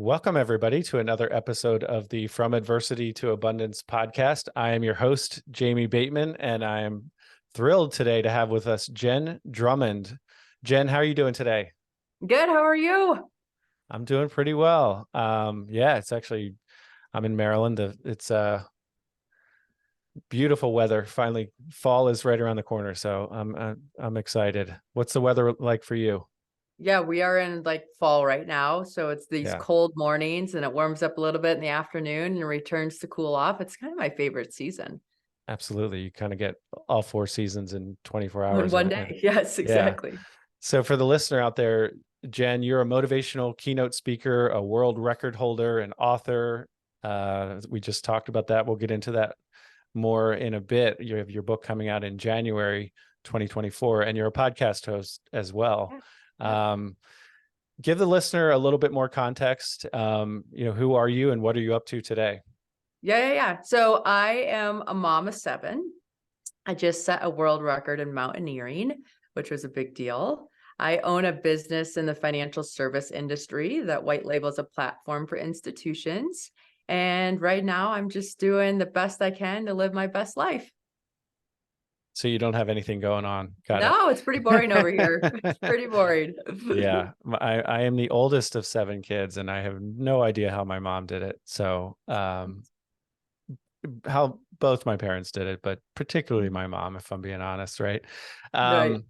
Welcome, everybody, to another episode of the From Adversity to Abundance podcast. I am your host, Jamie Bateman, and I am thrilled today to have with us Jenn Drummond. Jenn, how are you doing today? Good. How are you? I'm doing pretty well. It's actually, I'm in Maryland. It's beautiful weather. Finally, fall is right around the corner, so I'm excited. What's the weather like for you? Yeah, we are in like fall right now. So it's these Yeah, cold mornings and it warms up a little bit in the afternoon and returns to cool off. It's kind of my favorite season. absolutely. You kind of get all four seasons in 24 In hours. one And day. Yes, yeah. exactly. So for the listener out there, Jenn, you're a motivational keynote speaker, a world record holder, an author. We just talked about that. We'll get into that more in a bit. You have your book coming out in January 2024, and you're a podcast host as well. Yeah. Give the listener a little bit more context. Who are you and what are you up to today? Yeah. So I am a mom of 7. I just set a world record in mountaineering, which was a big deal. I own a business in the financial service industry that white labels a platform for institutions. And right now I'm just doing the best I can to live my best life. So you don't have anything going on. Got No, it's pretty boring over here. It's it. pretty boring. Yeah, I am the oldest of 7 kids, and I have no idea how my mom did it. So, how both my parents did it, but particularly my mom, if I'm being honest, right? Right.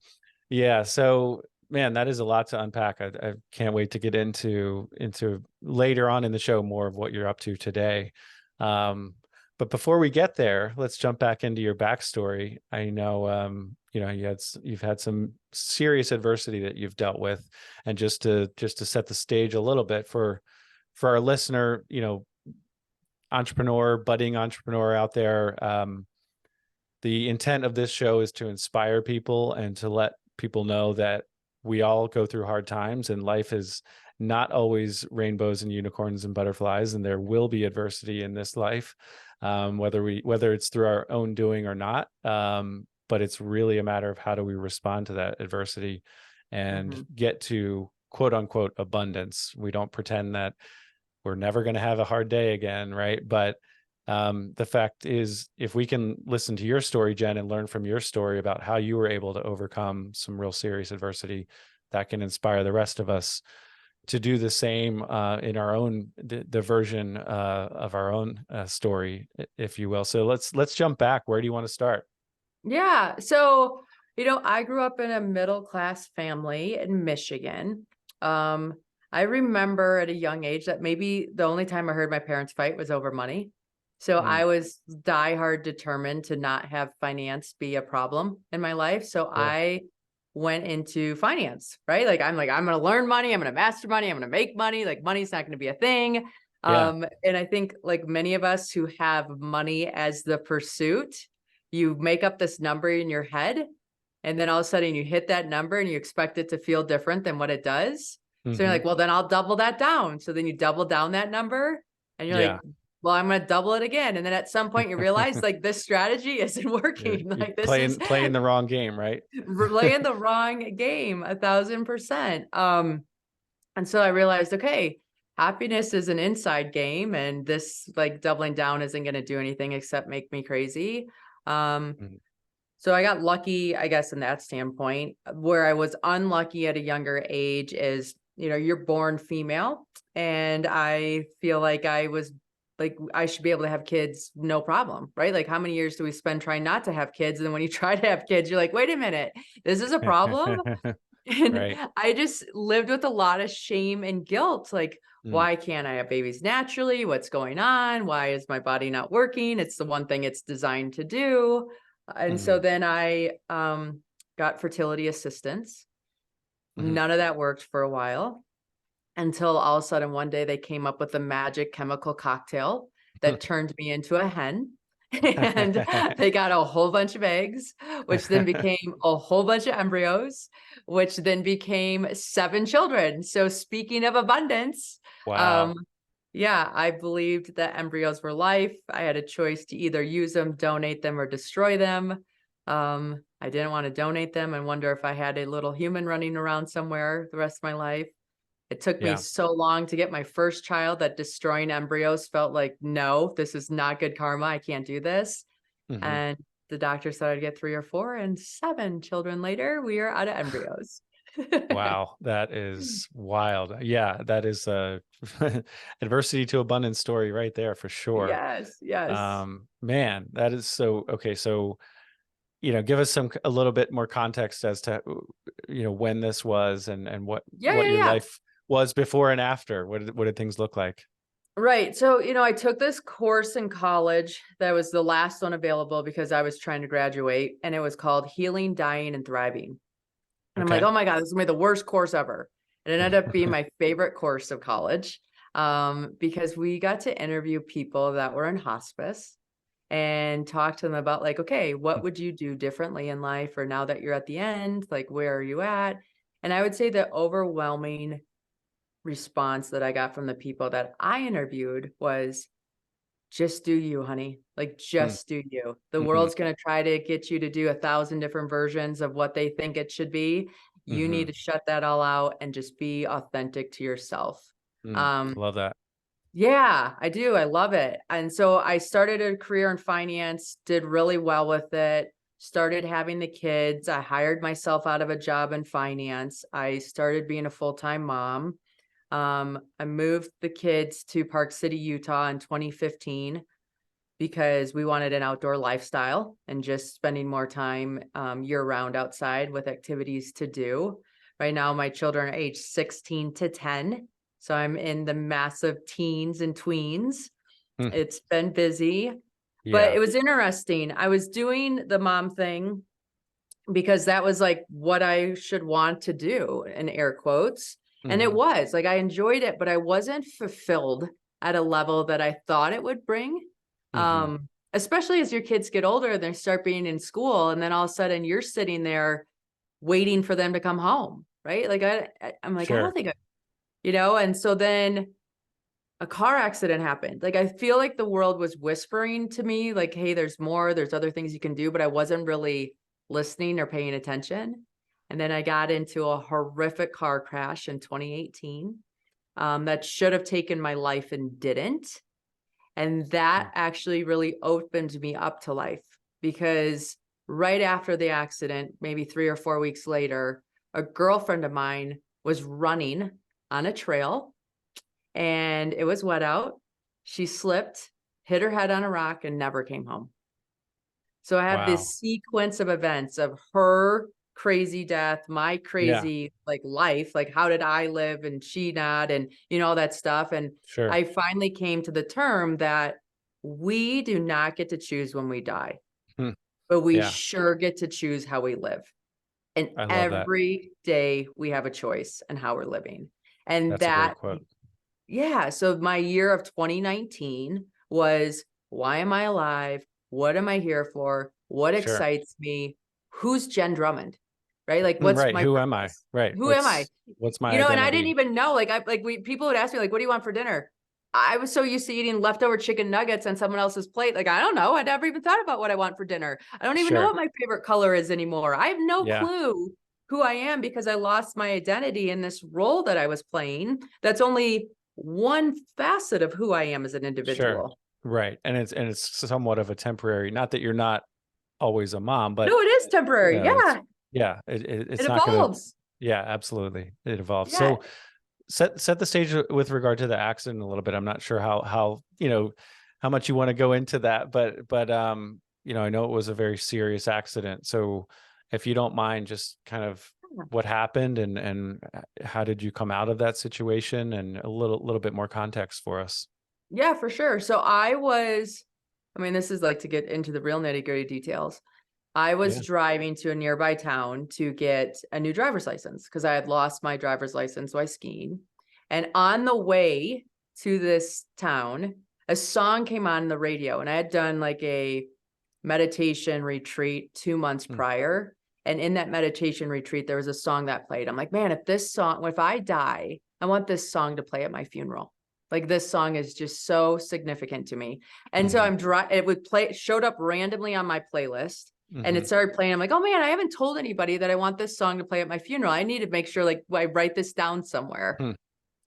Yeah. So, man, that is a lot to unpack. I can't wait to get into later on in the show more of what you're up to today. But before we get there, let's jump back into your backstory. I know, you've had some serious adversity that you've dealt with, and just to set the stage a little bit for our listener, budding entrepreneur out there. The intent of this show is to inspire people and to let people know that we all go through hard times, and life is not always rainbows and unicorns and butterflies, and there will be adversity in this life, whether it's through our own doing or not. But it's really a matter of how do we respond to that adversity and get to quote unquote abundance. We don't pretend that we're never going to have a hard day again, right? But the fact is, if we can listen to your story, Jenn, and learn from your story about how you were able to overcome some real serious adversity, that can inspire the rest of us to do the same in our own the version of our own story, if you will. So let's jump back. Where do you want to start? Yeah. So, I grew up in a middle-class family in Michigan. I remember at a young age that maybe the only time I heard my parents fight was over money. So I was diehard determined to not have finance be a problem in my life. So Cool. I went into finance, right? I'm going to learn money. I'm going to master money. I'm going to make money. Like money's not going to be a thing. Yeah. And I think like many of us who have money as the pursuit, you make up this number in your head, and then all of a sudden you hit that number and you expect it to feel different than what it does. So you're like, well, then I'll double that down. So then you double down that number and you're like, well, I'm going to double it again. And then at some point you realize like this strategy isn't working. You're Like this is playing the wrong game, right? playing the wrong game 1,000%. And so I realized, okay, happiness is an inside game, and this like doubling down isn't going to do anything except make me crazy. So I got lucky, I guess, in that standpoint. Where I was unlucky at a younger age is, you're born female, and I feel like I was like, I should be able to have kids, no problem, right? Like how many years do we spend trying not to have kids? And then when you try to have kids, you're like, wait a minute, this is a problem. And Right. I just lived with a lot of shame and guilt. Like, why can't I have babies naturally? What's going on? Why is my body not working? It's the one thing it's designed to do. And so then I got fertility assistance. None of that worked for a while, until all of a sudden one day they came up with a magic chemical cocktail that turned me into a hen. And they got a whole bunch of eggs, which then became a whole bunch of embryos, which then became 7 children. So speaking of abundance, Wow. yeah, I believed that embryos were life. I had a choice to either use them, donate them, or destroy them. I didn't want to donate them and wonder if I had a little human running around somewhere the rest of my life. It took me Yeah. so long to get my first child that destroying embryos felt like, no, this is not good karma. I can't do this. Hmm. And the doctor said I'd get 3 or 4, and 7 children later, we are out of embryos. Wow, that is wild. Yeah, that is a adversity to abundance story right there for sure. Yes, yes. Man, that is so okay. So, give us a little bit more context as to, when this was and Yeah, what yeah, your yeah. life was before and after. What did things look like? Right. So, I took this course in college that was the last one available because I was trying to graduate, and it was called Healing, Dying, and Thriving. And I'm like, Okay. oh my God, this is gonna be the worst course ever. And it ended up being my favorite course of college, because we got to interview people that were in hospice and talk to them about, like, okay, what would you do differently in life? Or now that you're at the end, like, where are you at? And I would say the overwhelming response that I got from the people that I interviewed was, just do you, honey. Like, just do you. The Mm-hmm. world's going to try to get you to do 1,000 different versions of what they think it should be. You Mm-hmm. need to shut that all out and just be authentic to yourself. I love that. Yeah, I do. I love it. And so I started a career in finance, did really well with it, started having the kids. I hired myself out of a job in finance. I started being a full-time mom. I moved the kids to Park City, Utah in 2015 because we wanted an outdoor lifestyle and just spending more time year round outside with activities to do. Right now, my children are age 16 to 10. So I'm in the massive teens and tweens. Mm. It's been busy, but Yeah. it was interesting. I was doing the mom thing because that was like what I should want to do, in air quotes. And it Mm-hmm. was like I enjoyed it, but I wasn't fulfilled at a level that I thought it would bring. Mm-hmm. Especially as your kids get older, they start being in school, and then all of a sudden you're sitting there waiting for them to come home, right? Like I'm like, I don't Sure. think, and so then a car accident happened. Like I feel like the world was whispering to me, like, hey, there's more, there's other things you can do, but I wasn't really listening or paying attention. And then I got into a horrific car crash in 2018 that should have taken my life and didn't. And that actually really opened me up to life because right after the accident, maybe 3 or 4 weeks later, a girlfriend of mine was running on a trail and it was wet out. She slipped, hit her head on a rock, and never came home. So I have Wow. this sequence of events of her crazy death, my Yeah. crazy like life, like how did I live and she not, and all that stuff. And Sure. I finally came to the term that we do not get to choose when we die, Hmm. but we Yeah. sure get to choose how we live. And I love that. every day we have a choice in how we're living. And That's a great that, quote. yeah. So my year of 2019 was, why am I alive? What am I here for? What Sure. excites me? Who's Jenn Drummond? Right? Like, what's Right. my Who am I? purpose? Right. Who am I? What's my And I didn't identity? even know, like, people would ask me, like, what do you want for dinner? I was so used to eating leftover chicken nuggets on someone else's plate. Like, I don't know. I never even thought about what I want for dinner. I don't even know Sure. what my favorite color is anymore. I have no Yeah. clue who I am because I lost my identity in this role that I was playing. That's only one facet of who I am as an Sure. individual. Right. And it's somewhat of a temporary, not that you're not always a mom, but No, it is temporary. it's Yeah, yeah, it it's not gonna evolves. yeah, absolutely. It evolves. Yeah. So set the stage with regard to the accident a little bit. I'm not sure how how much you want to go into that, but I know it was a very serious accident. So if you don't mind, just kind of what happened and how did you come out of that situation, and a little bit more context for us. Yeah, for sure. So this is like to get into the real nitty gritty details. I was Yeah. driving to a nearby town to get a new driver's license because I had lost my driver's license while skiing. And on the way to this town, a song came on the radio, and I had done like a meditation retreat 2 months Mm. prior. And in that meditation retreat, there was a song that played. I'm like, man, if I die, I want this song to play at my funeral. Like this song is just so significant to me. And so Mm-hmm. it would play, showed up randomly on my playlist. And Mm-hmm. it started playing. I'm like, oh man, I haven't told anybody that I want this song to play at my funeral. I need to make sure like I write this down somewhere.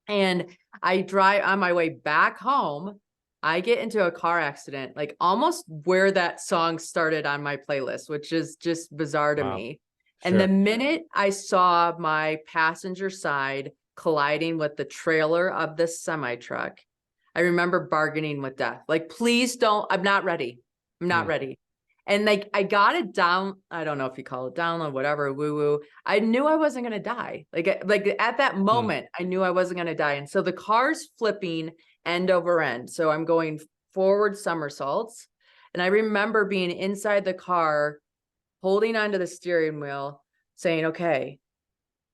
And I drive on my way back home. I get into a car accident, like almost where that song started on my playlist, which is just bizarre to Wow. me. And the Sure. minute I saw my passenger side colliding with the trailer of the semi truck, I remember bargaining with death. Like, please don't, I'm not ready. I'm not Mm. ready. And like, I got it down. I don't know if you call it download, whatever, woo woo. I knew I wasn't going to die. Like at that Mm. moment, I knew I wasn't going to die. And so the car's flipping end over end. So I'm going forward somersaults. And I remember being inside the car, holding onto the steering wheel, saying, okay,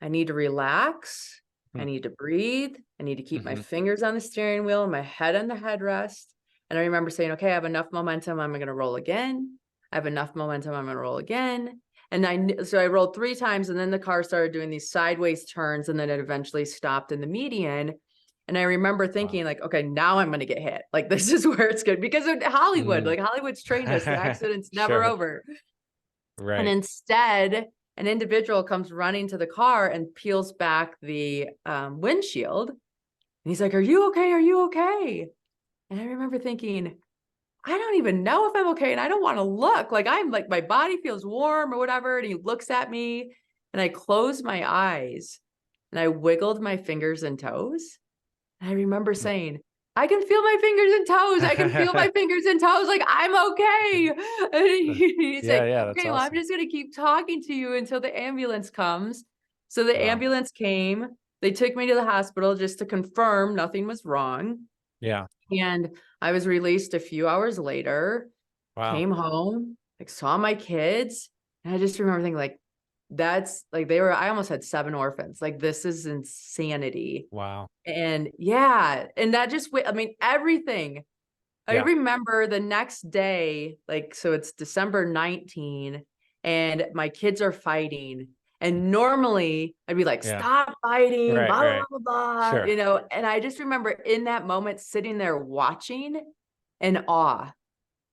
I need to relax. I Mm. need to breathe. I need to keep my Mhm. fingers on the steering wheel, my head on the headrest. And I remember saying, okay, I have enough momentum. I'm going to roll again. I have enough momentum. I'm going to roll again. And so I rolled 3 times, and then the car started doing these sideways turns, and then it eventually stopped in the median. And I remember thinking, like, okay, now I'm going to get hit. Like, this is where it's good, because of Hollywood, Mm. like Hollywood's trained us, the accident's never Sure. over. And Right. instead, an individual comes running to the car and peels back the windshield. And he's like, are you okay? Are you okay? And I remember thinking, I don't even know if I'm okay. And I don't want to look like I'm like, my body feels warm or whatever. And he looks at me, and I closed my eyes and I wiggled my fingers and toes. And I remember Mm. saying, I can feel my fingers and toes. I can feel my fingers and toes. Like, I'm okay. And he's Yeah, like, yeah, that's okay, well, I'm awesome. just going to keep talking to you until the ambulance comes. So the Wow. ambulance came. They took me to the hospital just to confirm nothing was wrong. Yeah. And I was released a few hours later, Wow. came home, like saw my kids. And I just remember thinking, like, that's like, I almost had 7 orphans. Like, this is insanity. Wow. And yeah, and that just, I mean, everything. I Yeah. remember the next day, like, so it's December 19, and my kids are fighting. And normally I'd be like, Yeah. stop fighting, Right, blah, blah, right. blah, blah, Sure. you know. And I just remember in that moment sitting there watching in awe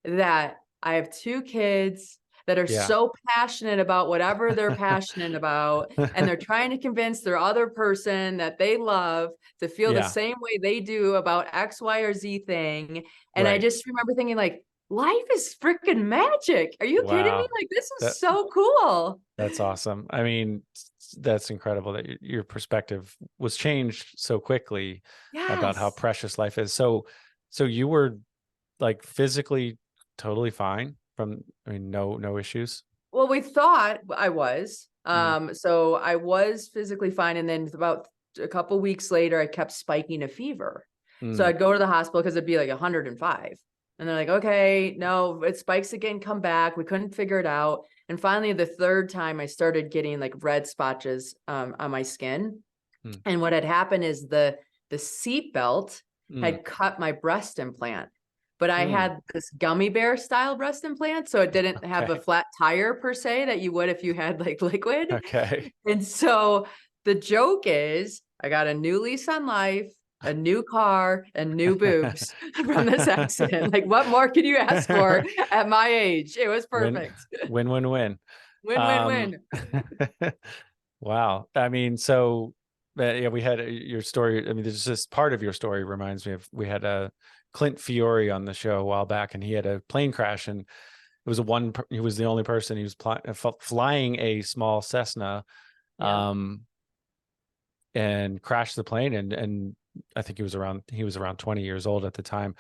that I have 2 kids that are Yeah. so passionate about whatever they're passionate about, and they're trying to convince their other person that they love to feel the Yeah. same way they do about X, Y, or Z thing. And I Right. just remember thinking, like, life is freaking magic. Are you kidding me? Wow. Like, this That is so cool. that's awesome. I mean, that's incredible that your perspective was changed so quickly about how Yes. precious life is. So you were like physically totally fine from, I mean, no issues. Well, we thought I was. Mm. So I was physically fine. And then about a couple weeks later, I kept spiking a fever. So Mm. I'd go to the hospital because it'd be like 105. And they're like, okay, no, it spikes again, come back. We couldn't figure it out. And finally, the 3rd time, I started getting like red spotches on my skin. Mm. And what had happened is the seat belt Mm. had cut my breast implant. But I Mm. had this gummy bear style breast implant, so it didn't have a Okay. flat tire per se that you would if you had like liquid. Okay. And so the joke is I got a new lease on life, a new car, and new boobs from this accident. Like, what more could you ask for at my age? It was Win, perfect. win, win, win. Win, win, Um, win. wow. I mean, so yeah, we had your story. I mean, there's just part of your story reminds me of, we had a Clint Fiore on the show a while back, and he had a plane crash, and it was he was the only person. He was flying a small Cessna, Yeah. um, and crashed the plane, and I think he was around 20 years old at the time.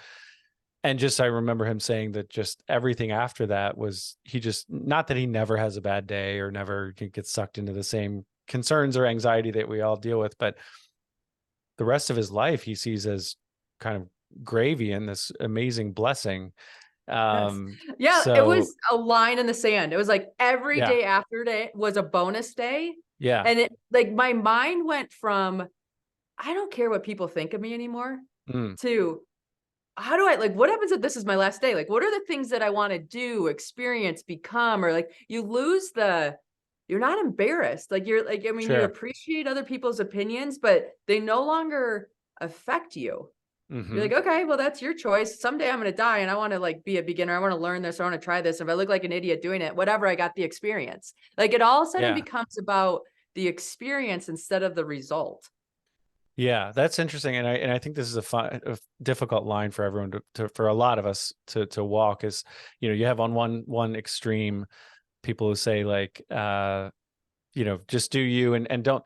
And just, I remember him saying that just everything after that was, he just, not that he never has a bad day or never gets sucked into the same concerns or anxiety that we all deal with, but the rest of his life he sees as kind of gravy and this amazing blessing. Yes. Yeah, it So was a line in the sand. It was like every yeah, day after day was a bonus day. yeah, And it, like, my mind went from, I don't care what people think of me anymore, mm, to how do I, like, what happens if this is my last day? Like, what are the things that I want to do, experience, become? Or like, you lose you're not embarrassed. Like, you're like, I mean, you sure, appreciate other people's opinions, but they no longer affect you. You're mm-hmm, like, okay, well, that's your choice. Someday I'm going to die and I want to like be a beginner. I want to learn this. I want to try this. If I look like an idiot doing it, whatever, I got the experience. Like, it all of a sudden yeah. becomes about the experience instead of the result. Yeah, that's interesting, and I think this is a difficult line for everyone for a lot of us to walk. Is, you have on one extreme people who say like, just do you, and don't,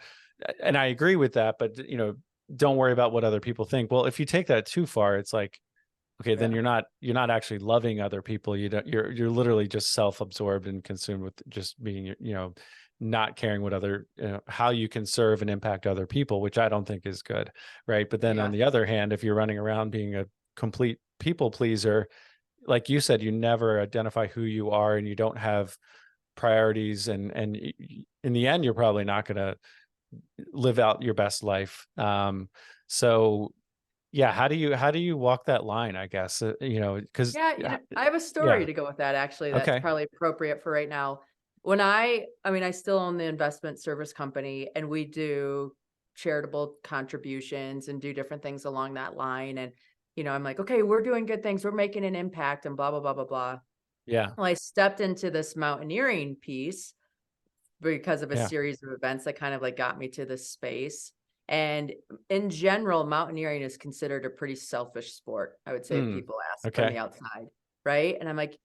and I agree with that, but don't worry about what other people think. Well, if you take that too far, it's like, okay, then Yeah. you're not actually loving other people. You're literally just self-absorbed and consumed with just being, not caring what how you can serve and impact other people, which I don't think is good. Right. But then on Yeah. the other hand, if you're running around being a complete people pleaser, like you said, you never identify who you are and you don't have priorities, and in the end, you're probably not going to live out your best life. So yeah, how do you walk that line, I guess, because Yeah, I have a yeah. story to go with that actually that's Okay. probably appropriate for right now. When I mean, I still own the investment service company and we do charitable contributions and do different things along that line. And, I'm like, okay, we're doing good things. We're making an impact and blah, blah, blah, blah, blah. Yeah. Well, I stepped into this mountaineering piece because of a Yeah. series of events that kind of like got me to this space. And in general, mountaineering is considered a pretty selfish sport, I would say, if Mm. people ask from the Okay. outside, right? And I'm like,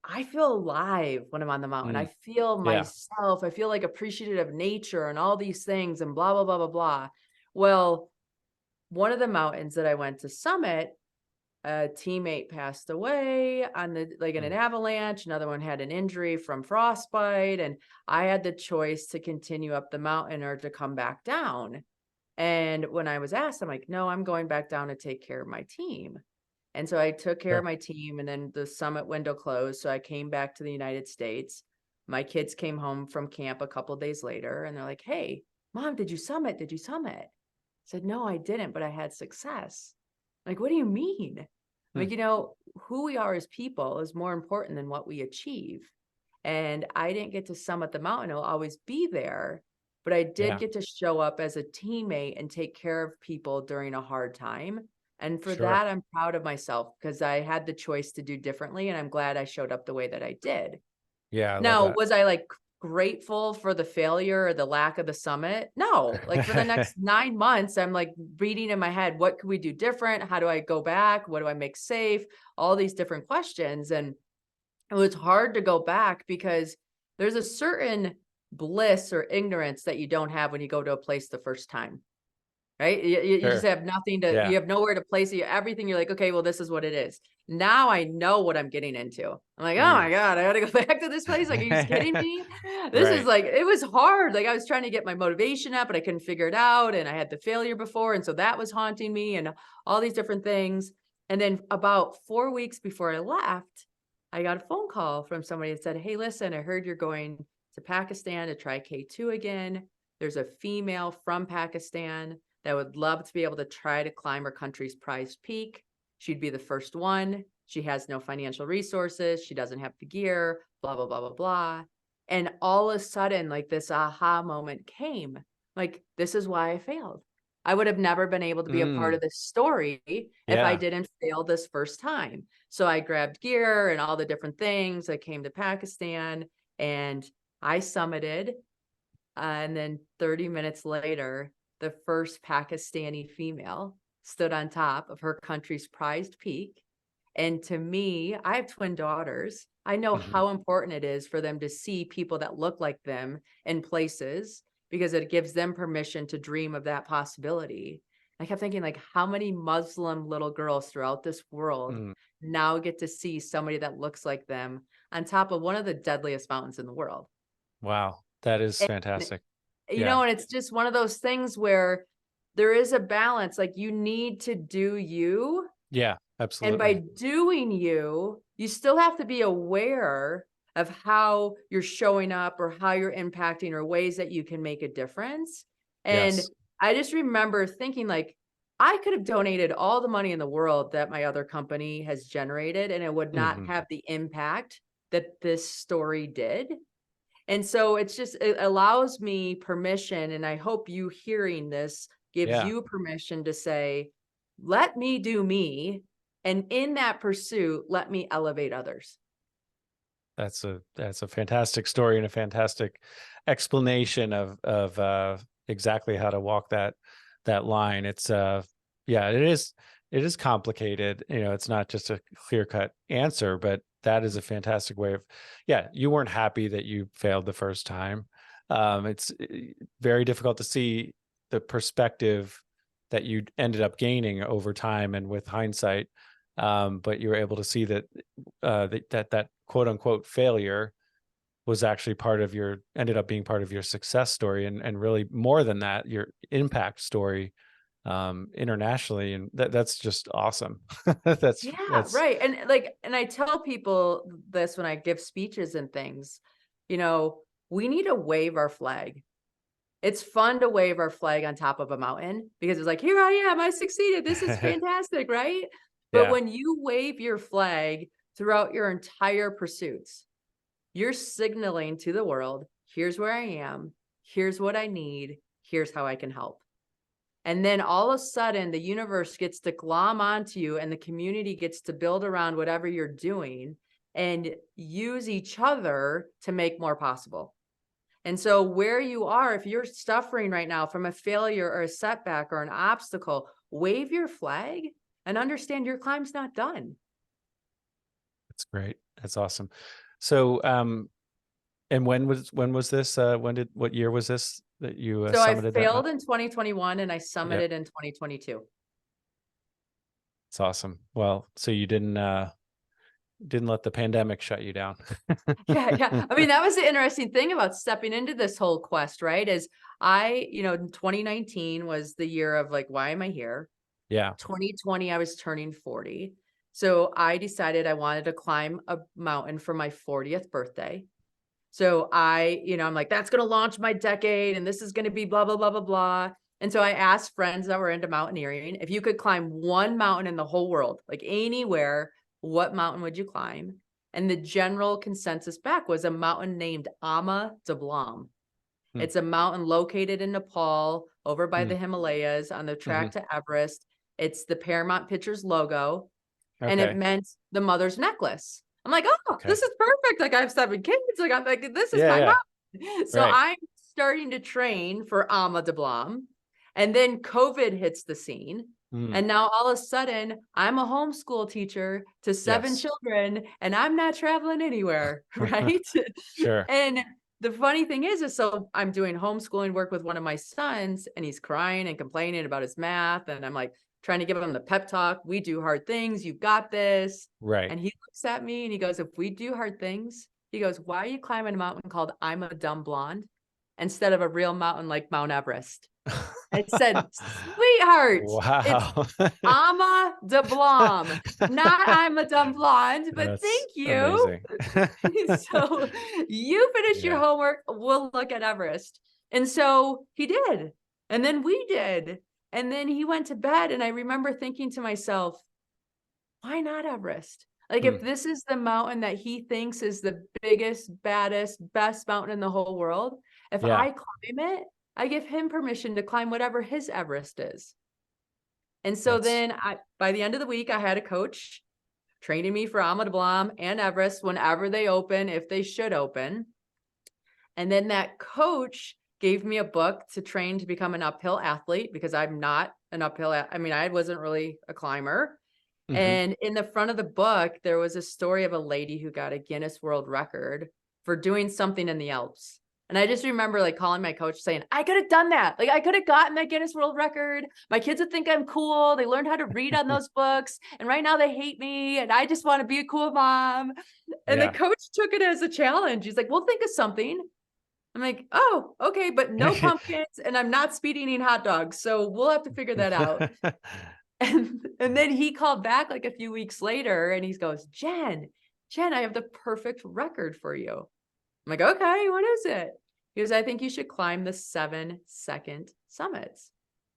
I feel alive when I'm on the mountain. I Mm. feel Yeah. myself. I feel like appreciative of nature and all these things and blah, blah, blah, blah, blah. Well, one of the mountains that I went to summit, a teammate passed away on in an Mm. avalanche. Another one had an injury from frostbite. And I had the choice to continue up the mountain or to come back down. And when I was asked, I'm like, no, I'm going back down to take care of my team. And so I took care of Sure. my team and then the summit window closed. So I came back to the United States. My kids came home from camp a couple days later and they're like, hey, mom, did you summit? Did you summit? I said, no, I didn't, but I had success. Like, what do you mean? Mm. Like, who we are as people is more important than what we achieve. And I didn't get to summit the mountain. I'll always be there, but I did Yeah. get to show up as a teammate and take care of people during a hard time. And for Sure. that, I'm proud of myself because I had the choice to do differently. And I'm glad I showed up the way that I did. Yeah, I love Now, that. was I, like, grateful for the failure or the lack of the summit? No. Like, for the next 9 months, I'm, like, reading in my head, "What could we do different? How do I go back? What do I make safe?" All these different questions, and it was hard to go back because there's a certain bliss or ignorance that you don't have when you go to a place the first time. Right? You just Sure. have nothing to you Yeah. have nowhere to place it, everything you're like, "Okay, well, this is what it is." Now I know what I'm getting into. I'm like, "Oh my Mm. god, I gotta go back to this place, like, are you just kidding me?" This is Right. like it was hard, like, I was trying to get my motivation up, but I couldn't figure it out, and I had the failure before, and so that was haunting me and all these different things, and then about 4 weeks before I left, I got a phone call from somebody that said, "Hey, listen, I heard you're going to Pakistan to try K2 again. There's a female from Pakistan that would love to be able to try to climb her country's prized peak. She'd be the first one. She has no financial resources. She doesn't have the gear, blah, blah, blah, blah, blah." And all of a sudden, like this aha moment came. Like, this is why I failed. I would have never been able to be a part Mm. of this story if I Yeah. didn't fail this first time. So I grabbed gear and all the different things. I came to Pakistan and I summited. And then 30 minutes later, the first Pakistani female stood on top of her country's prized peak. And to me, I have twin daughters. I know Mhm. how important it is for them to see people that look like them in places because it gives them permission to dream of that possibility. I kept thinking, like, how many Muslim little girls throughout this world Mm. now get to see somebody that looks like them on top of one of the deadliest mountains in the world? Wow. That is And fantastic. Yeah. and it's just one of those things where there is a balance, like, you need to do you, Yeah, and by absolutely. doing you, you still have to be aware of how you're showing up or how you're impacting or ways that you can make a difference, and Yes. I just remember thinking, like, I could have donated all the money in the world that my other company has generated, and it would not Mhm. have the impact that this story did. And so it allows me permission, and I hope you hearing this gives Yeah. you permission to say, let me do me. And in that pursuit, let me elevate others. That's a fantastic story and a fantastic explanation of exactly how to walk that line. It's yeah, it is complicated. It's not just a clear-cut answer, but that is a fantastic way of, yeah, you weren't happy that you failed the first time. It's very difficult to see the perspective that you ended up gaining over time and with hindsight. But you were able to see that that quote unquote failure was actually ended up being part of your success story, and really more than that, your impact story internationally. And that's just awesome. Yeah, That's right. And I tell people this when I give speeches and things, you know, we need to wave our flag. It's fun to wave our flag on top of a mountain because it's like, here I am, I succeeded. This is fantastic, right? But yeah, when you wave your flag throughout your entire pursuits, you're signaling to the world, here's where I am, here's what I need, here's how I can help. And then all of a sudden, the universe gets to glom onto you and the community gets to build around whatever you're doing and use each other to make more possible. And so where you are, if you're suffering right now from a failure or a setback or an obstacle, wave your flag and understand your climb's not done. that's great. That's awesome. So, and when was this? What year was this that you So I summited that failed mountain? in 2021 and I Yep, summited in 2022. it's awesome. Well, so you didn't let the pandemic shut you down. Yeah, yeah. I mean, that was the interesting thing about stepping into this whole quest, right? Is 2019 was the year of like, why am I here? Yeah. 2020, I was turning 40. So I decided I wanted to climb a mountain for my 40th birthday. So I'm like, that's going to launch my decade and this is going to be blah, blah, blah, blah, blah. And so I asked friends that were into mountaineering, if you could climb one mountain in the whole world, like anywhere, what mountain would you climb? And the general consensus back was a mountain named Ama Dablam. Hmm. It's a mountain located in Nepal over by Hmm. the Himalayas on the Hmm. track to Everest. It's the Paramount Pictures logo and it Okay. meant the mother's necklace. I'm like, oh, Okay. this is perfect. Like I have 7 kids. Like I'm like, this is Yeah. my Yeah. mom. So Right. I'm starting to train for Ama Dablam. And then COVID hits the scene. Mm. And now all of a sudden, I'm a homeschool teacher to 7 Yes. children, and I'm not traveling anywhere, right? Sure. And the funny thing is so I'm doing homeschooling work with one of my sons, and he's crying and complaining about his math. And I'm like trying to give him the pep talk. We do hard things. You got this. Right. And he looks at me and he goes, if we do hard things, he goes, why are you climbing a mountain called I'm a Dumb Blonde instead of a real mountain like Mount Everest? I said, sweetheart, it's Wow. Ama de Blom, not I'm a dumb blonde, but That's thank you. amazing. So you finish your Yeah. homework, we'll look at Everest. And so he did. And then we did. And then he went to bed. And I remember thinking to myself, why not Everest? Like, Hmm. if this is the mountain that he thinks is the biggest, baddest, best mountain in the whole world, if Yeah. I climb it, I give him permission to climb whatever his Everest is. And so That's then by the end of the week, I had a coach training me for Ama Dablam and Everest whenever they open, if they should open. And then that coach gave me a book to train to become an uphill athlete because I'm not an uphill. I mean, I wasn't really a climber. mhm. And in the front of the book, there was a story of a lady who got a Guinness World Record for doing something in the Alps. And I just remember like calling my coach saying, I could have done that. Like I could have gotten that Guinness World Record. My kids would think I'm cool. They learned how to read on those books. And right now they hate me. And I just want to be a cool mom. And the Yeah. coach took it as a challenge. He's like, we'll think of something. I'm like, oh, okay, but no pumpkins. And I'm not speed eating hot dogs. So we'll have to figure that out. And then he called back like a few weeks later and he goes, Jenn, I have the perfect record for you. I'm like, okay, what is it? He goes, I think you should climb the 7-second summits.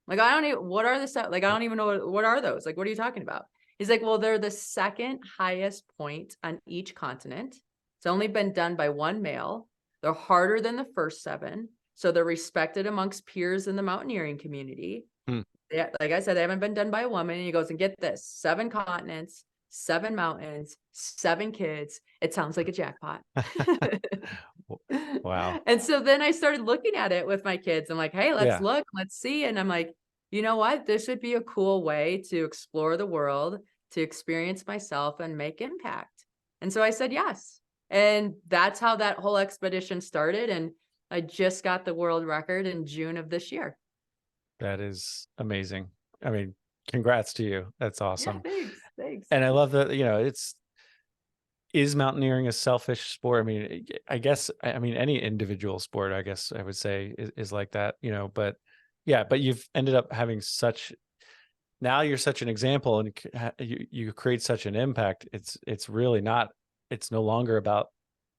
Like, I don't even, what are the, like, I don't even know, what are those? Like, what are you talking about? He's like, well, they're the second highest point on each continent. It's only been done by one male. They're harder than the first 7. So they're respected amongst peers in the mountaineering community. Hmm. Yeah, like I said, they haven't been done by a woman. And he goes, and get this, 7 continents, 7 mountains, 7 kids. It sounds like a jackpot. Wow. And so then I started looking at it with my kids. I'm like, hey, let's Yeah. look, let's see. And I'm like, you know what? This would be a cool way to explore the world, to experience myself and make impact. And so I said yes. And that's how that whole expedition started. And I just got the world record in June of this year. That is amazing. I mean, congrats to you. That's Yeah, awesome. thanks. Thanks. And I love that, is mountaineering a selfish sport? I mean, I guess, I mean, any individual sport, I guess I would say is like that, but yeah, but you've ended up having now you're such an example, and you create such an impact. It's really not, it's no longer about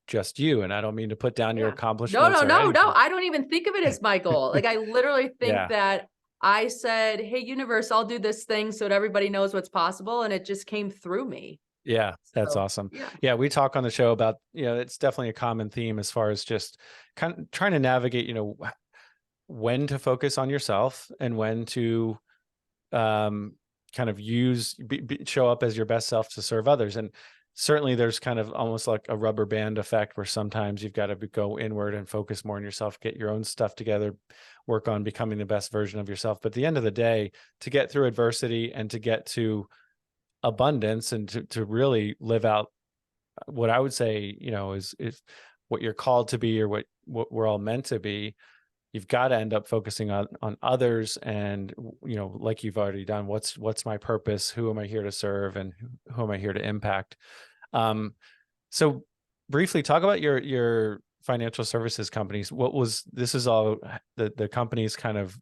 just you. And I don't mean to put down your Yeah. No, accomplishments no, or no, no. anything. I don't even think of it as my goal. Like, I literally think Yeah. that I said, hey, universe, I'll do this thing so that everybody knows what's possible. And it just came through me. Yeah, that's So, awesome. yeah. Yeah, we talk on the show about, it's definitely a common theme as far as just kind of trying to navigate, when to focus on yourself and when to kind of show up as your best self to serve others. And certainly there's kind of almost like a rubber band effect where sometimes you've got to go inward and focus more on yourself, get your own stuff together, work on becoming the best version of yourself. But at the end of the day, to get through adversity and to get to abundance and to really live out what I would say, is what you're called to be, or what we're all meant to be, you've got to end up focusing on others. And, like you've already done, what's my purpose? Who am I here to serve? And who am I here to impact? So briefly talk about your financial services companies. This is all the companies kind of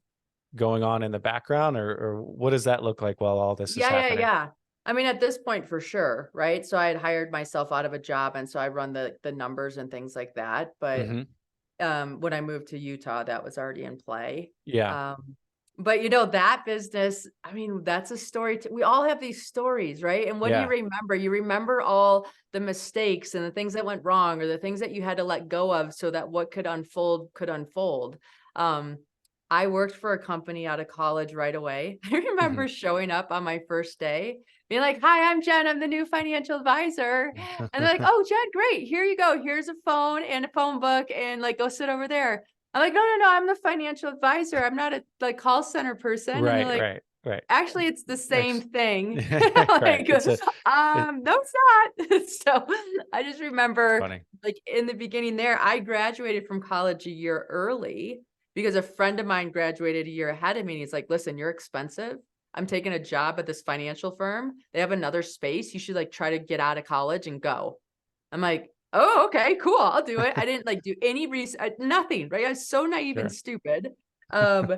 going on in the background, or what does that look like while all this is Yeah, yeah, happening? yeah. I mean, at this point, for sure, right? So I had hired myself out of a job, and so I run the numbers and things like that. But Hmm. when I moved to Utah, that was already in play. Yeah. Um, but that business, I mean, that's a story. We all have these stories, right? And what do you Yeah. remember? You remember all the mistakes and the things that went wrong, or the things that you had to let go of so that what could unfold could unfold. Um, I worked for a company out of college right away. I Hmm. remember showing up on my first day, being like, "Hi, I'm Jen. I'm the new financial advisor." And they're like, "Oh, Jen, great. Here you go. Here's a phone and a phone book, and like, go sit over there." I'm like, "No, no, no. I'm the financial advisor. I'm not a call center person." And they're Right, like, right, right. "Actually, it's the same thing." Right. Like, It's no, it's not. So I just remember, funny. like, in the beginning there, I graduated from college a year early because a friend of mine graduated a year ahead of me. And he's like, "Listen, you're expensive. I'm taking a job at this financial firm. They have another space. You should like try to get out of college and go." I'm like, "Oh, okay, cool. I'll do it." I didn't like do any research, nothing, right? I was so naive and Sure. stupid. Um,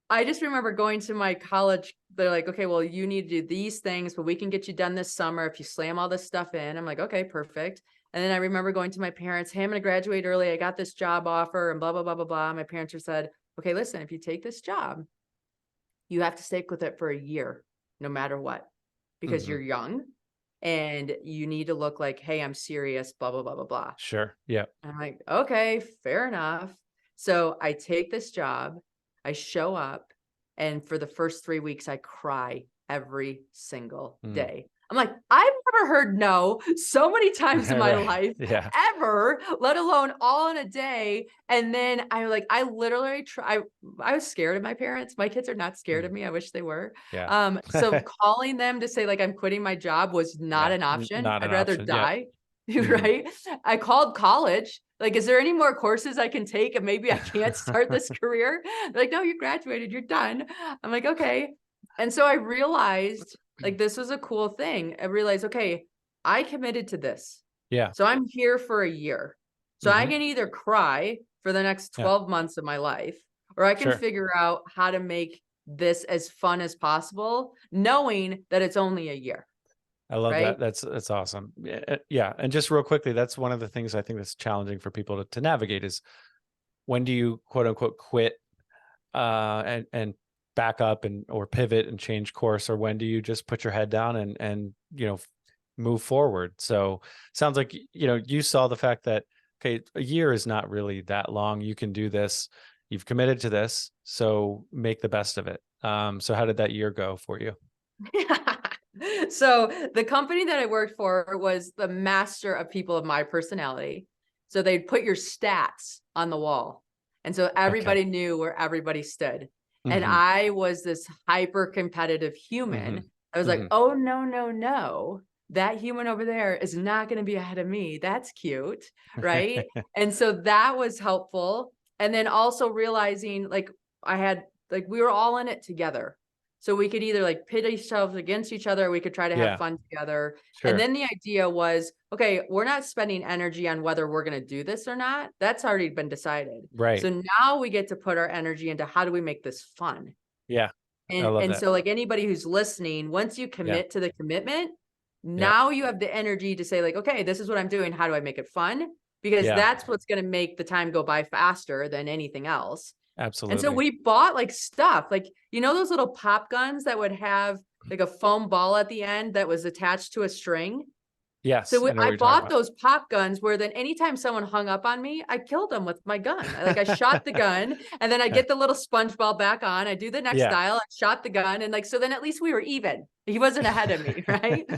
I just remember going to my college. They're like, "Okay, well, you need to do these things, but we can get you done this summer if you slam all this stuff in." I'm like, "Okay, perfect." And then I remember going to my parents, "Hey, I'm going to graduate early. I got this job offer," and blah, blah, blah, blah, blah. My parents just said, "Okay, listen, if you take this job, you have to stick with it for a year, no matter what, because Hmm. you're young and you need to look like, hey, I'm serious, blah, blah, blah, blah, blah." Sure. Yeah. I'm like, "Okay, fair enough." So I take this job, I show up, and for the first 3 weeks, I cry every single Mm. day. I'm like, I've never heard no so many times in my Right. life, Yeah. ever, let alone all in a day. And then I literally I was scared of my parents. My kids are not scared Mm. of me. I wish they were. Yeah. So calling them to say like I'm quitting my job was not Yeah. an option. Not I'd an rather option. Yeah. die. Hmm. Right? I called college. Like, "Is there any more courses I can take and maybe I can't start this career?" They're like, "No, you graduated, you're done." I'm like, "Okay." And so I realized like this was a cool thing. I realized, okay, I committed to this. Yeah. So I'm here for a year. So I Hmm. can either cry for the next Yeah. 12 months of my life, or I can Sure. figure out how to make this as fun as possible, knowing that it's only a year, I love right? that. That's awesome. Yeah. Yeah. And just real quickly, that's one of the things I think that's challenging for people to navigate is, when do you quote unquote quit and back up and or pivot and change course, or when do you just put your head down and move forward? So sounds like you saw the fact that, okay, a year is not really that long. You can do this. You've committed to this, so make the best of it. So how did that year go for you? So the company that I worked for was the master of people of my personality. So they'd put your stats on the wall. And so Okay. everybody knew where everybody stood. And Mhm. I was this hyper competitive human. Mhm. I was like, Mhm. oh, no, no, no. That human over there is not going to be ahead of me. That's cute. Right. And so that was helpful. And then also realizing like I had, like, we were all in it together. So we could either like pit ourselves against each other, or we could try to have Yeah. fun together. And Sure. then the idea was, okay, we're not spending energy on whether we're going to do this or not. That's already been decided. Right. So now we get to put our energy into how do we make this fun? Yeah. I And love and that. so like anybody who's listening, once you Yeah. commit to the commitment, Yeah. now you have the energy to say like, okay, this is what I'm doing. How do I make it fun? Because Yeah. that's what's going to make the time go by faster than anything else. And so Absolutely. we bought like stuff, like, you know, those little pop guns that would have like a foam ball at the end that was attached to a string. So Yes, I know what I you're talking bought about. those pop guns where then anytime someone hung up on me, I killed them with my gun. I shot the gun and then I Yeah. get the little sponge ball back on. I do the next Yeah. dial. I shot the gun. And like, so then at least we were even. He wasn't ahead of me. Right.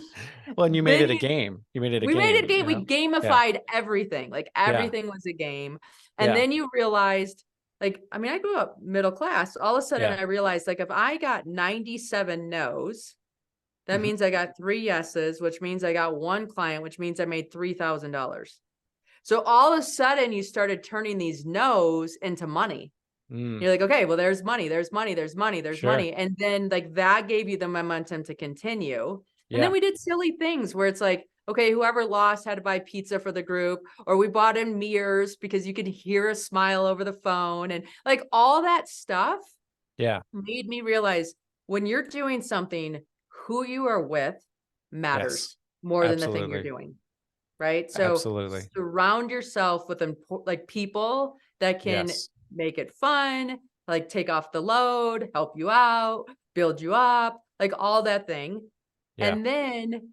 Well, and you made Then it a game. You made it a we made it a game, game. We Yeah. gamified everything. Like Yeah. everything was a game. And Yeah. then you realized, like, I mean, I grew up middle class. All of a sudden Yeah. I realized like if I got 97 no's, that Mhm. means I got 3 yeses, which means I got 1 client, which means I made $3,000. So all of a sudden you started turning these no's into money. Mm. You're like, okay, well, there's money, there's money, there's money, there's Sure. money. And then like that gave you the momentum to continue. And then Yeah. we did silly things where it's like, okay, whoever lost had to buy pizza for the group, or we bought in mirrors because you could hear a smile over the phone. And like all that stuff Yeah. made me realize when you're doing something, who you are with Yes. matters more than the thing you're Absolutely. doing. Right. So Absolutely. surround yourself with like people that can Yes. make it fun, like take off the load, help you out, build you up, like all that thing. Yeah. And then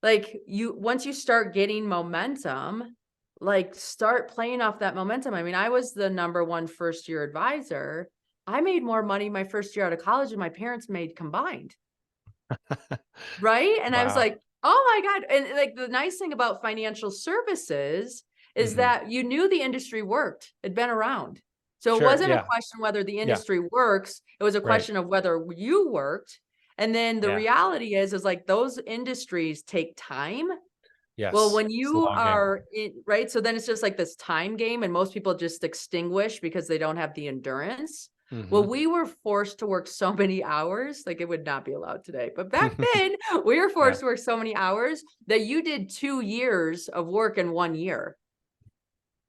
like once you start getting momentum, like start playing off that momentum. I mean, I was the number one first year advisor. I made more money my first year out of college than my parents made combined. Right? And I was Wow. like, "Oh my god." And like the nice thing about financial services is Mhm. that you knew the industry worked. It'd been around. So it Sure. wasn't a Yeah. question whether the Yeah. industry works, it was a Right. question of whether you worked. And then the Yeah. reality is like those industries take time. Well, Yes. when It's a you long game. are in, right? So then it's just like this time game, and most people just extinguish because they don't have the endurance. Well, Mhm. we were forced to work so many hours, like it would not be allowed today. But back then, we were Yeah. forced to work so many hours that you did 2 years of work in 1 year.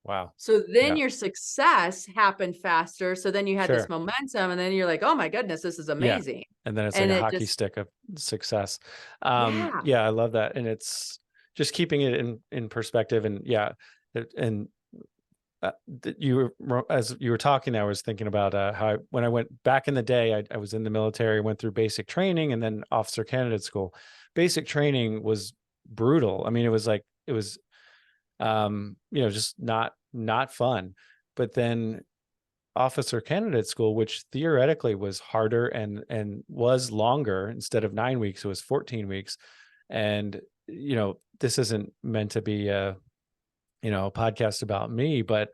Wow. So then Yeah. your success happened faster. So then you had this Sure. momentum, and then you're like, "Oh my goodness, this is Yeah. amazing." And then it's like And a it hockey just, stick of success. yeah. Yeah, I love that. And it's just keeping it in perspective. And yeah, and as you were talking, I was thinking about how when I went back in the day, I was in the military, went through basic training and then officer candidate school. Basic training was brutal. I mean, it was like it was just not fun. But then officer candidate school, which theoretically was harder and was longer, instead of 9 weeks, it was 14 weeks. And this isn't meant to be a podcast about me, but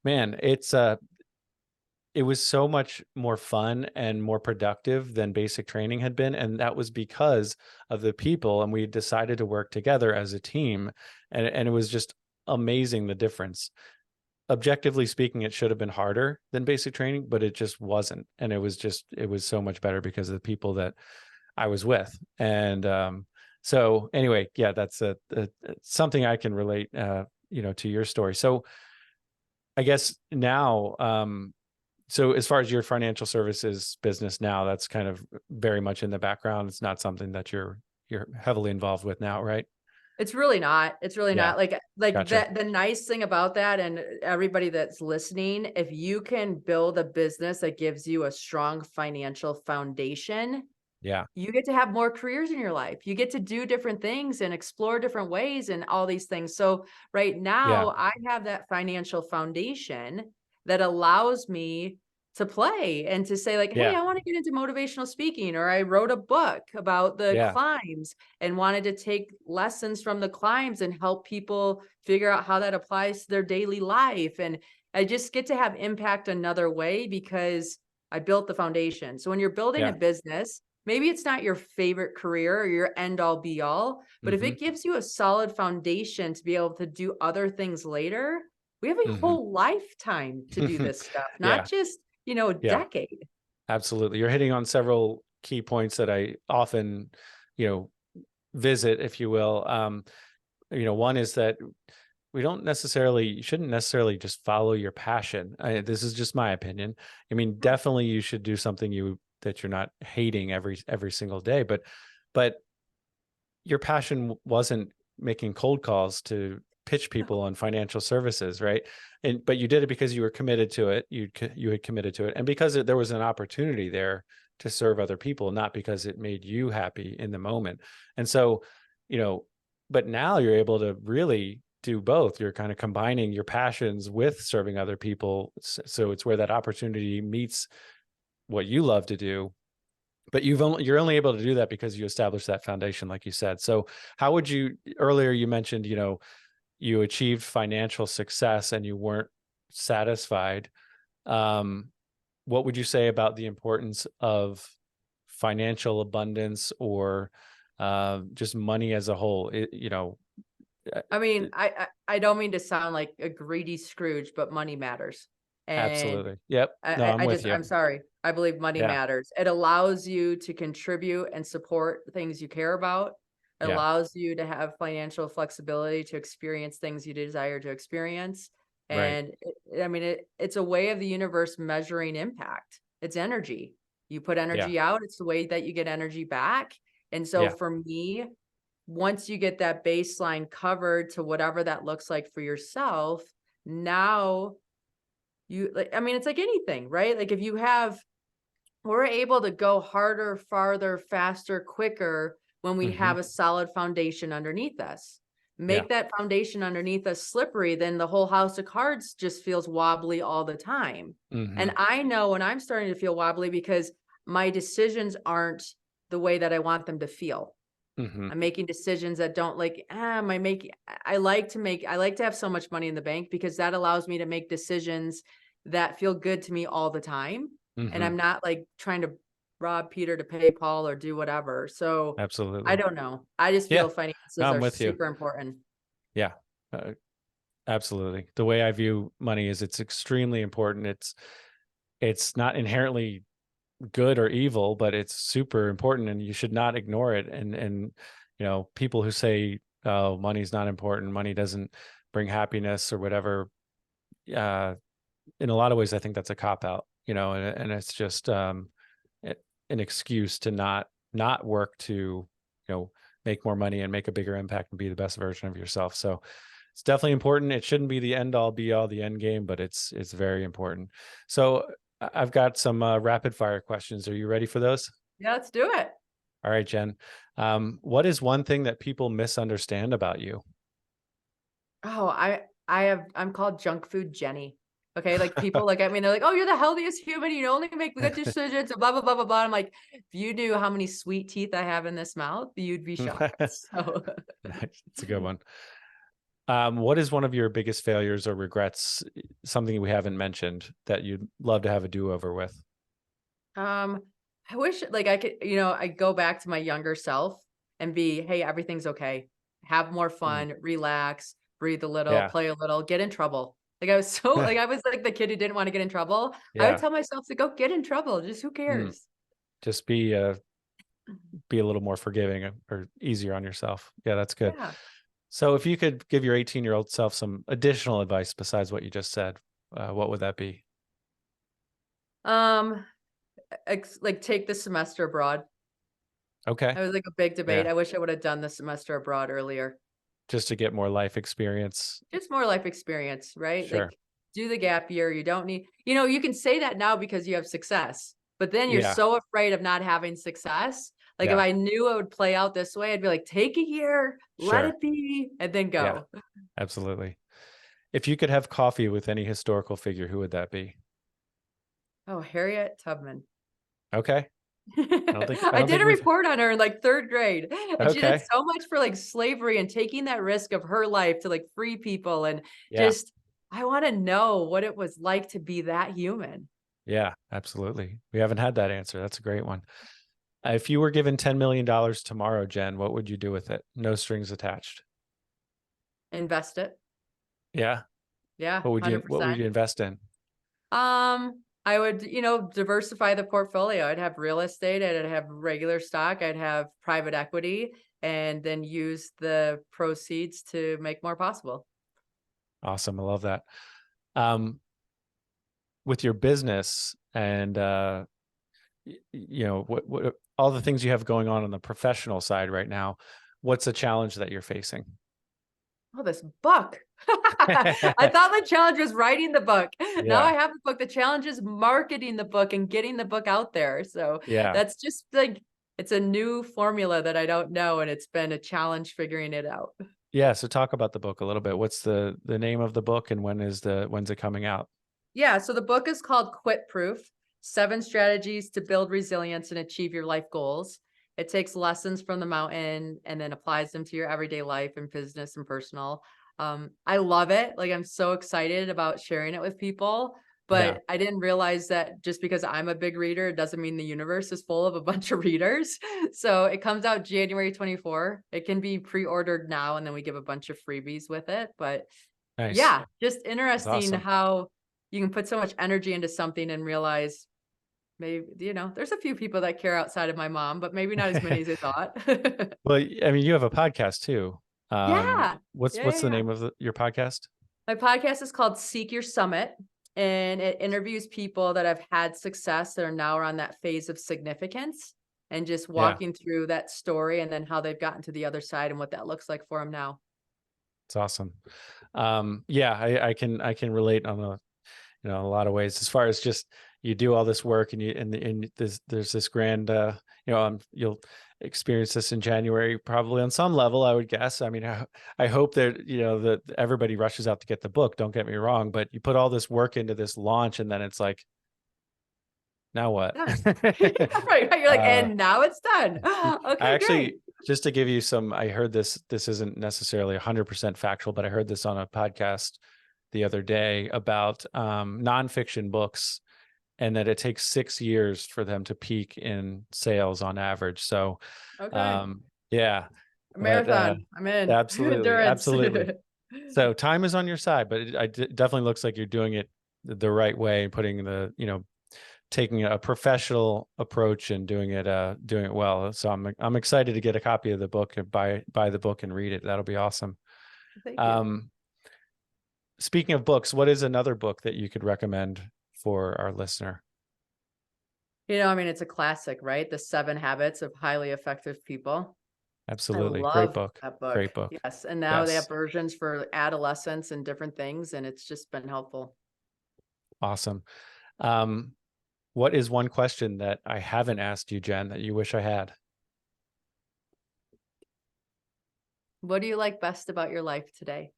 man, it was so much more fun and more productive than basic training had been. And that was because of the people. And we decided to work together as a team. And it was just amazing, the difference. Objectively speaking, it should have been harder than basic training, but it just wasn't. And it was so much better because of the people that I was with. And so anyway, yeah, that's something I can relate, to your story. So I guess now, so as far as your financial services business now, that's kind of very much in the background. It's not something that you're heavily involved with now, right? It's really not. It's really Yeah, not. Like gotcha. that the nice thing about that, and everybody that's listening, if you can build a business that gives you a strong financial foundation, Yeah, you get to have more careers in your life. You get to do different things and explore different ways and all these things. So right yeah, now I have that financial foundation that allows me to play and to say like, hey, yeah, I want to get into motivational speaking, or I wrote a book about the yeah, climbs and wanted to take lessons from the climbs and help people figure out how that applies to their daily life. And I just get to have impact another way because I built the foundation. So when you're building a Yeah. business, maybe it's not your favorite career or your end all be all, but if Mm-hmm. it gives you a solid foundation to be able to do other things later, we have a Mm-hmm. whole lifetime to do this stuff, not Yeah. just, a Yeah. decade. Absolutely. You're hitting on several key points that I often, you know, visit, if you will. One is that you shouldn't necessarily just follow your passion. This is just my opinion. I mean, definitely you should do something that you're not hating every single day, but your passion wasn't making cold calls to pitch people on financial services, right? But you did it because you were committed to it. You had committed to it, and because there was an opportunity there to serve other people, not because it made you happy in the moment. And so, you know, but now you're able to really do both. You're kind of combining your passions with serving other people. So it's where that opportunity meets what you love to do, but you're only able to do that because you established that foundation, like you said. So how would you, earlier you mentioned, you achieved financial success and you weren't satisfied. What would you say about the importance of financial abundance, or just money as a whole? I mean, I don't mean to sound like a greedy Scrooge, but money matters. And Absolutely. Yep. No, I'm with you. I'm sorry. I believe money Yeah. matters. It allows you to contribute and support things you care about. It Yeah. allows you to have financial flexibility to experience things you desire to experience. Right. And it's a way of the universe measuring impact. It's energy. You put Yeah. energy out, it's the way that you get energy back. And so Yeah. for me, once you get that baseline covered to whatever that looks like for yourself, now it's like anything, right? Like if you have we're able to go harder, farther, faster, quicker when we Hmm. have a solid foundation underneath us. Yeah. Make that foundation underneath us slippery, then the whole house of cards just feels wobbly all the time. Hmm. And I know when I'm starting to feel wobbly because my decisions aren't the way that I want them to feel. Hmm. I'm making decisions that don't like, am I making, I like to have so much money in the bank because that allows me to make decisions that feel good to me all the time. And Hmm. I'm not like trying to rob Peter to pay Paul or do whatever. So I Absolutely. don't know. I just Yeah. feel No, finances I'm are with you. super important. Yeah. Uh, Absolutely. The way I view money is it's extremely important. It's not inherently good or evil, but it's super important and you should not ignore it. And people who say, oh, money's not important, money doesn't bring happiness or whatever, uh, in a lot of ways, I think that's a cop out, and it's just an excuse to not work to, make more money and make a bigger impact and be the best version of yourself. So it's definitely important. It shouldn't be the end all be all, the end game, but it's very important. So I've got some rapid fire questions. Are you ready for those? Yeah, let's do it. All right, Jen. What is one thing that people misunderstand about you? Oh, I'm called junk food Jenny. Okay, like people look at me and they're like, "Oh, you're the healthiest human. You only make good decisions." And blah blah blah blah blah. I'm like, if you knew how many sweet teeth I have in this mouth, you'd be shocked. So, Nice. That's a good one. What is one of your biggest failures or regrets? Something we haven't mentioned that you'd love to have a do-over with? um, I wish like I could, I go back to my younger self and be, "Hey, everything's okay. Have more Mm. fun, relax, breathe a little, Yeah. play a little, get in trouble." Like I was so like I was like the kid who didn't want to get in trouble. I would Yeah. tell myself to go get in trouble. Just who Mm. cares? Just be a little more forgiving or easier on yourself. Yeah, that's good. Yeah. So if you could give your 18-year-old self some additional advice besides what you just said, what would that be? Um, like take the semester abroad. Okay. That was like a big debate. Yeah. I wish I would have done the semester abroad earlier. Just to get more life experience. Just more life experience, right? Sure. Like do the gap year. You don't need, you can say that now because you have success, but then you're Yeah. so afraid of not having success. Like if Yeah. I knew it would play out this way, I'd be like, take a year, let Sure. it be, and then Yeah. go. Absolutely. If you could have coffee with any historical figure, who would that be? Oh, Harriet Tubman. Okay. I I don't did think a we've report on her in like third grade, and she did Okay. so much for like slavery and taking that risk of her life to like free people. And Yeah. just, I want to know what it was like to be that human. Yeah, absolutely. We haven't had that answer. That's a great one. If you were given $10 million tomorrow, Jen, what would you do with it? No strings attached. Invest it. Yeah. Yeah, What would 100%. you invest in? I would, diversify the portfolio. I'd have real estate, I'd have regular stock, I'd have private equity, and then use the proceeds to make more possible. Awesome. I love that. Um, with your business and what all the things you have going on the professional side right now, what's a challenge that you're facing? Oh, this book. I thought the challenge was writing the book. Now Yeah. I have the book. The challenge is marketing the book and getting the book out there. So Yeah. that's just like, it's a new formula that I don't know. And it's been a challenge figuring it out. Yeah. So talk about the book a little bit. What's the name of the book and when's it coming out? Yeah. So the book is called Quit Proof: 7 Strategies to Build Resilience and Achieve Your Life Goals. It takes lessons from the mountain and then applies them to your everyday life and business and personal. I love it. Like, I'm so excited about sharing it with people, Yeah. but I didn't realize that just because I'm a big reader, it doesn't mean the universe is full of a bunch of readers. So it comes out January 24. It can be pre-ordered now, and then we give a bunch of freebies with it. But Nice. yeah, just That's interesting awesome. how you can put so much energy into something and realize maybe, there's a few people that care outside of my mom, but maybe not as many as I thought. Well, I mean, you have a podcast too. Yeah. What's Yeah, yeah, the yeah. name of your podcast? My podcast is called Seek Your Summit, and it interviews people that have had success that are now on that phase of significance and just Yeah, walking through that story and then how they've gotten to the other side and what that looks like for them now. it's awesome. Yeah, I can relate on a lot of ways, as far as just you do all this work and there's this grand you'll experience this in January probably on some level, I would guess. I mean, I hope that that everybody rushes out to get the book, don't get me wrong, but you put all this work into this launch and then it's like, now what? Done. Right. You're like, uh and now it's done. I Okay, great. actually, just to give you some, I heard this isn't necessarily 100% factual, but I heard this on a podcast the other day about nonfiction books, and that it takes 6 years for them to peak in sales on average. So, Okay. yeah, A but marathon. I'm in. absolutely, Endurance. absolutely. So time is on your side, but it definitely looks like you're doing it the right way, putting taking a professional approach and doing it well. So I'm excited to get a copy of the book and buy the book and read it. That'll be awesome. Thank you. Um, Speaking of books, what is another book that you could recommend for our listener? I mean, it's a classic, right? The 7 Habits of Highly Effective People. I Absolutely. Great love book. that book. Great book. Yes. And now they have Yes. versions for adolescents and different things, and it's just been helpful. Awesome. Um, what is one question that I haven't asked you, Jen, that you wish I had? What do you like best about your life today?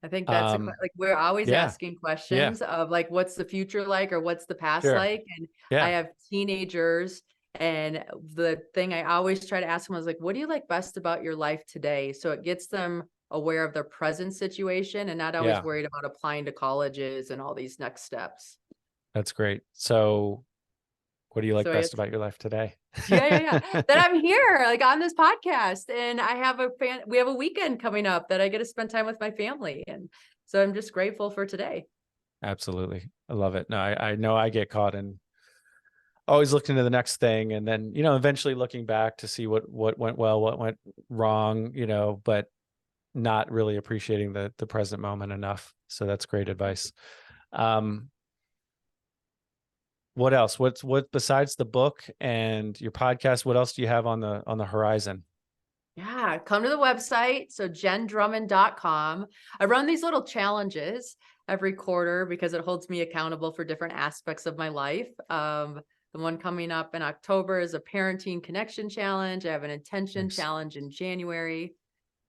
I think that's Um, like, we're always yeah, asking yeah, questions of like, what's the future like, or what's the past sure. like? And I Yeah, have teenagers, and the thing I always try to ask them is like, what do you like best about your life today? So it gets them aware of their present situation and not always yeah, worried about applying to colleges and all these next steps. that's great. So what do you like So best it's about your life today? yeah, yeah, yeah. That I'm here, like on this podcast, and I have we have a weekend coming up that I get to spend time with my family, and so I'm just grateful for today. Absolutely. I love it. No, I know I get caught in always looking to the next thing, and then, eventually looking back to see what went well, what went wrong, but not really appreciating the present moment enough. So that's great advice. Um, what else? What besides the book and your podcast, what else do you have on the horizon? Yeah, come to the website. So jendrummond.com. I run these little challenges every quarter because it holds me accountable for different aspects of my life. The one coming up in October is a parenting connection challenge. I have an intention Thanks. challenge in January,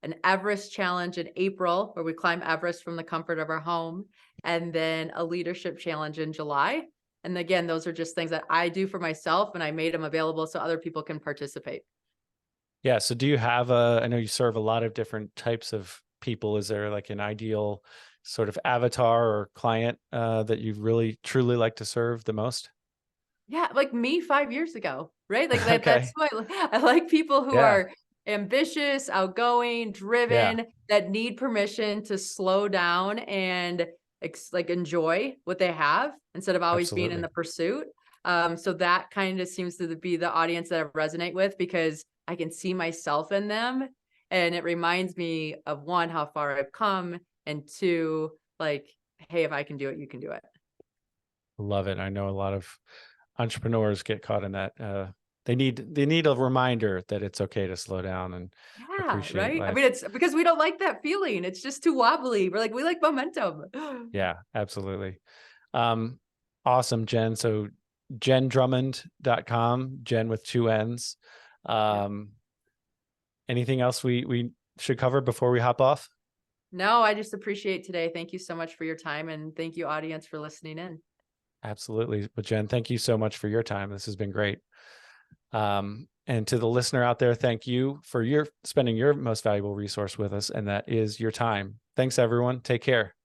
an Everest challenge in April, where we climb Everest from the comfort of our home, and then a leadership challenge in July. And again, those are just things that I do for myself, and I made them available so other people can participate. Yeah. So do you have I know you serve a lot of different types of people. Is there like an ideal sort of avatar or client that you really truly like to serve the most? Yeah, like me 5 years ago, right? Like that's Okay. who I like people who Yeah. are ambitious, outgoing, Yeah. driven, that need permission to slow down and like enjoy what they have instead of always being in Absolutely. the pursuit. So that kind of seems to be the audience that I resonate with because I can see myself in them. And it reminds me of one, how far I've come, and two, like, hey, if I can do it, you can do it. Love it. I know a lot of entrepreneurs get caught in that. They need a reminder that it's okay to slow down and Yeah, appreciate right? I mean, life. it's because we don't like that feeling. It's just too wobbly. We're like, we like momentum. Yeah, absolutely. Um, awesome, Jen. So jendrummond.com, Jen with two N's. Yeah. Um, anything else we should cover before we hop off? No, I just appreciate today. Thank you so much for your time, and thank you, audience, for listening in. Absolutely. But Jen, thank you so much for your time. This has been great. And to the listener out there, thank you for your spending your most valuable resource with us, and that is your time. Thanks, everyone. Take care.